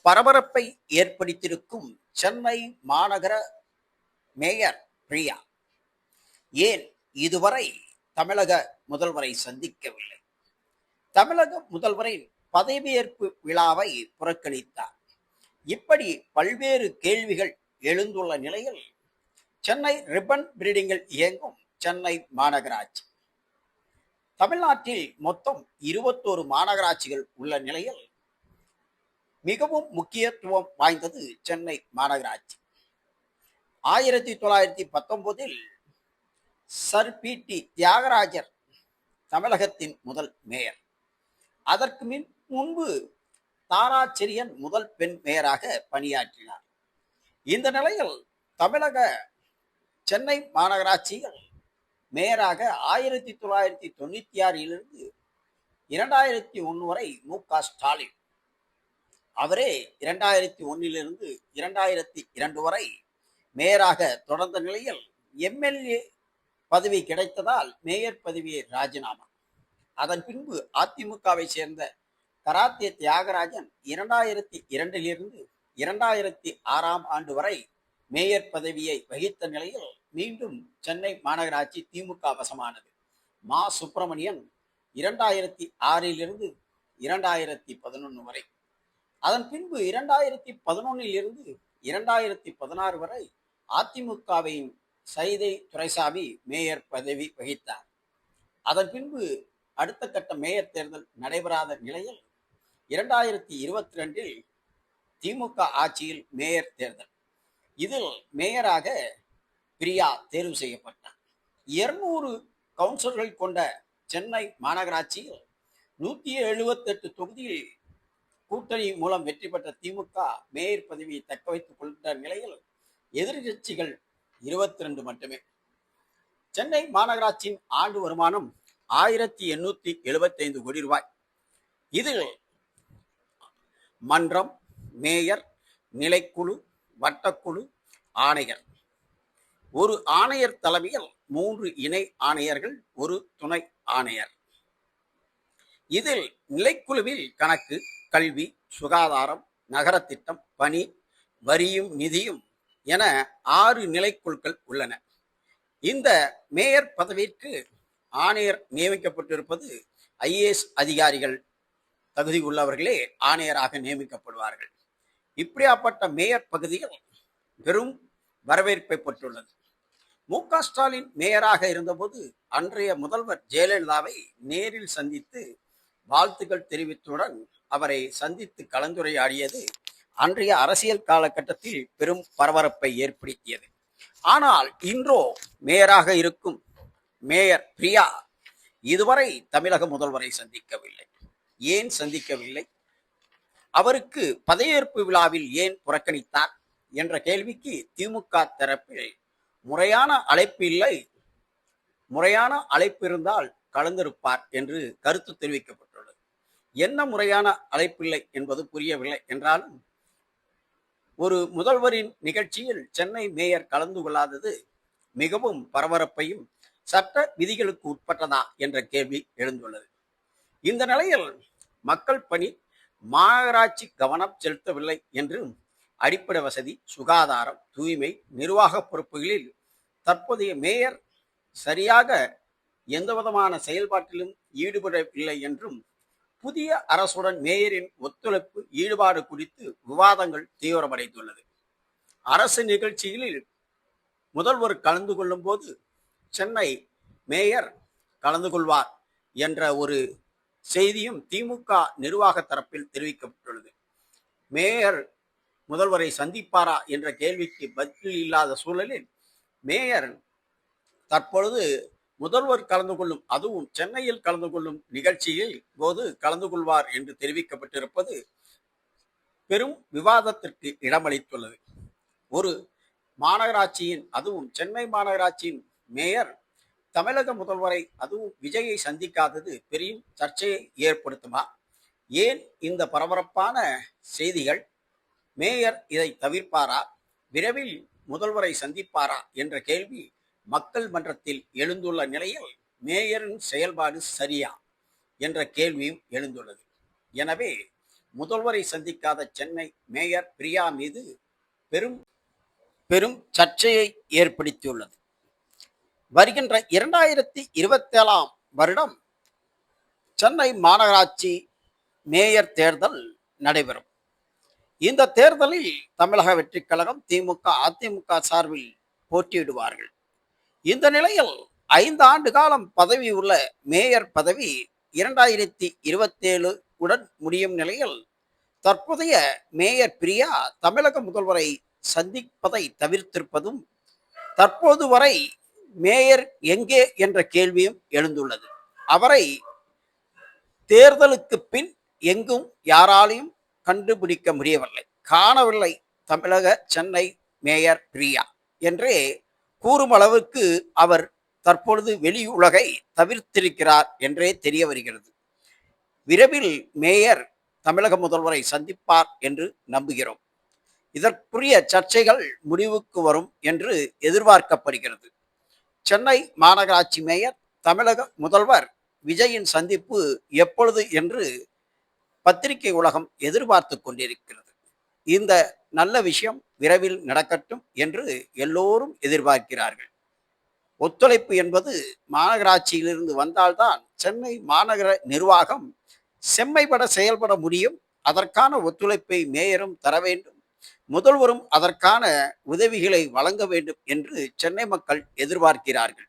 பரபரப்பை ஏற்படுத்தியிருக்கும் சென்னை மாநகர மேயர் பிரியா ஏன் இதுவரை தமிழக முதல்வரை சந்திக்கவில்லை? தமிழக முதல்வரின் பதவியேற்பு விழாவை புறக்கணித்தார். இப்படி பல்வேறு கேள்விகள் எழுந்துள்ள நிலையில் சென்னை ரிப்பன் பில்டிங்கில் இயங்கும் சென்னை மாநகராட்சி, தமிழ்நாட்டில் மொத்தம் 21 மாநகராட்சிகள் உள்ள நிலையில் மிகவும் முக்கியத்துவம் வாய்ந்தது சென்னை மாநகராட்சி. 1919 சர் பி.டி. தியாகராஜர் தமிழகத்தின் முதல் மேயர். அதற்கு முன்பு தாராச்செரியன் முதல் பெண் மேயராக பணியாற்றினார். இந்த நிலையில் தமிழக சென்னை மாநகராட்சியில் மேயராக 1996 2001 வரை மு.க. ஸ்டாலின், அவரே 2001 2002 வரை மேயராக தொடர்ந்த நிலையில் எம்எல்ஏ பதவி கிடைத்ததால் மேயர் பதவியை ராஜினாமா. அதன் பின்பு அதிமுகவை சேர்ந்த கராத்தே தியாகராஜன் 2002 2006 வரை மேயர் பதவியை வகித்த நிலையில் மீண்டும் சென்னை மாநகராட்சி திமுக வசமானது. மா சுப்பிரமணியன் 2006 2011 வரை. அதன் பின்பு 2011 2016 வரை அதிமுகவின் சைதை துரைசாமி மேயர் பதவி வகித்தார். அதன் பின்பு அடுத்த கட்ட மேயர் தேர்தல் நடைபெறாத நிலையில் 2022 திமுக ஆட்சியில் மேயர் தேர்தல். இதில் மேயராக பிரியா தேர்வு செய்யப்பட்டார். 200 கவுன்சிலர்கள் கொண்ட சென்னை மாநகராட்சியில் 178 தொகுதியில் கூட்டணி மூலம் வெற்றி பெற்ற திமுக மேயர் பதவியை தக்க வைத்துக் கொண்ட நிலையில் எதிர்கட்சிகள் 22 மட்டுமே. சென்னை மாநகராட்சியின் ஆண்டு வருமானம் 1875 கோடி ரூபாய். இதில் மன்றம், மேயர், நிலைக்குழு, வட்டக்குழு, ஆணையர், ஒரு ஆணையர் தலைமையில் 3 இணை ஆணையர்கள், ஒரு துணை ஆணையர். இதில் நிலைக்குழுவில் கணக்கு, கல்வி, சுகாதாரம், நகரத்திட்டம், பணி, வரியும் நிதியும் என 6 நிலைக்குழுக்கள் உள்ளன. இந்த மேயர் பதவிக்கு ஆணையர் நியமிக்கப்பட்டிருப்பது ஐஏஎஸ் அதிகாரிகள் தகுதி உள்ளவர்களே ஆணையராக நியமிக்கப்படுவார்கள். இப்படியாப்பட்ட மேயர் பகுதியில் பெரும் வரவேற்பை பெற்றுள்ளது. மு.க. ஸ்டாலின் மேயராக இருந்தபோது அன்றைய முதல்வர் ஜெயலலிதாவை நேரில் சந்தித்து வாழ்த்துக்கள் தெரிவித்ததுடன் அவரை சந்தித்து கலந்துரையாடியது அன்றைய அரசியல் காலகட்டத்தில் பெரும் பரபரப்பை ஏற்படுத்தியது. ஆனால் இன்றோ மேயராக இருக்கும் மேயர் பிரியா இதுவரை தமிழக முதல்வரை சந்திக்கவில்லை. ஏன் சந்திக்கவில்லை? அவருக்கு பதவியேற்பு விழாவில் ஏன் புறக்கணித்தார் என்ற கேள்விக்கு திமுக தரப்பில் முறையான அழைப்பு இல்லை, முறையான அழைப்பு இருந்தால் கலந்திருப்பார் என்று கருத்து தெரிவிக்கப்பட்டுள்ளது. என்ன முறையான அழைப்பில்லை என்பது புரியவில்லை என்றாலும் ஒரு முதல்வரின் நிகழ்ச்சியில் சென்னை மேயர் கலந்து கொள்ளாதது மிகவும் பரபரப்பையும் சட்ட விதிகளுக்கு உட்பட்டதா என்ற கேள்வி எழுந்துள்ளது. இந்த நிலையில் மக்கள் பணி மாநகராட்சி கவனம் செலுத்தவில்லை என்றும் அடிப்படை வசதி, சுகாதாரம், தூய்மை, நிர்வாக பொறுப்புகளில் தற்போதைய மேயர் சரியாக எந்தவிதமான செயல்பாட்டிலும் ஈடுபடவில்லை என்றும் புதிய அரசுடன் மேயரின் ஒத்துழைப்பு ஈடுபாடு குறித்து விவாதங்கள் தீவிரமடைந்துள்ளது. அரசு நிகழ்ச்சிகளில் முதல்வர் கலந்து கொள்ளும் போது சென்னை மேயர் கலந்து கொள்வார் என்ற ஒரு செய்தியும் திமுக நிர்வாக தரப்பில் தெரிவிக்கப்பட்டுள்ளது. மேயர் முதல்வரை சந்திப்பாரா என்ற கேள்விக்கு பதில் இல்லாத சூழலில் மேயர் தற்பொழுது முதல்வர் கலந்து கொள்ளும், அதுவும் சென்னையில் கலந்து கொள்ளும் நிகழ்ச்சியில் போது கலந்து கொள்வார் என்று தெரிவிக்கப்பட்டிருப்பது பெரும் விவாதத்திற்கு இடமளித்துள்ளது. ஒரு மாநகராட்சியின், அதுவும் சென்னை மாநகராட்சியின் மேயர் தமிழக முதல்வரை, அதுவும் விஜயை சந்திக்காதது பெரிய சர்ச்சையை ஏற்படுத்துமா? ஏன் இந்த பரபரப்பான செய்திகள்? மேயர் இதை தவிர்ப்பாரா? விரைவில் முதல்வரை சந்திப்பாரா என்ற கேள்வி மக்கள் மன்றத்தில் எழுந்துள்ள நிலையில் மேயரின் செயல்பாடு சரியா என்ற கேள்வியும் எழுந்துள்ளது. எனவே முதல்வரை சந்திக்காத சென்னை மேயர் பிரியா மீது பெரும் பெரும் சர்ச்சையை ஏற்படுத்தியுள்ளது. வருகின்ற 2027ஆம் வருடம் சென்னை மாநகராட்சி மேயர் தேர்தல் நடைபெறும். இந்த தேர்தலில் தமிழக வெற்றிக் கழகம், திமுக, அதிமுக சார்பில் போட்டியிடுவார்கள். இந்த நிலையில் 5 ஆண்டு காலம் பதவி உள்ள மேயர் பதவி 2027 உடன் முடியும் நிலையில் தற்போதைய மேயர் பிரியா தமிழக முதல்வரை சந்திப்பதை தவிர்த்திருப்பதும், தற்போது வரை மேயர் எங்கே என்ற கேள்வியும் எழுந்துள்ளது. அவரை தேர்தலுக்கு பின் எங்கும் யாராலையும் கண்டுபிடிக்க முடியவில்லை, காணவில்லை. தமிழக சென்னை மேயர் பிரியா என்றே கூறும் அளவுக்கு அவர் தற்பொழுது வெளி உலகை தவிர்த்திருக்கிறார் என்றே தெரிய வருகிறது. விரைவில் மேயர் தமிழக முதல்வரை சந்திப்பார் என்று நம்புகிறோம். இதற்குரிய சர்ச்சைகள் முடிவுக்கு வரும் என்று எதிர்பார்க்கப்படுகிறது. சென்னை மாநகராட்சி மேயர் தமிழக முதல்வர் விஜயின் சந்திப்பு எப்பொழுது என்று பத்திரிகை உலகம் எதிர்பார்த்து கொண்டிருக்கிறது. இந்த நல்ல விஷயம் விரைவில் நடக்கட்டும் என்று எல்லோரும் எதிர்பார்க்கிறார்கள். ஒத்துழைப்பு என்பது மாநகராட்சியிலிருந்து வந்தால்தான் சென்னை மாநகர நிர்வாகம் செம்மைப்பட செயல்பட முடியும். அதற்கான ஒத்துழைப்பை மேயரும் தர வேண்டும், முதல்வரும் அதற்கான உதவிகளை வழங்க வேண்டும் என்று சென்னை மக்கள் எதிர்பார்க்கிறார்கள்.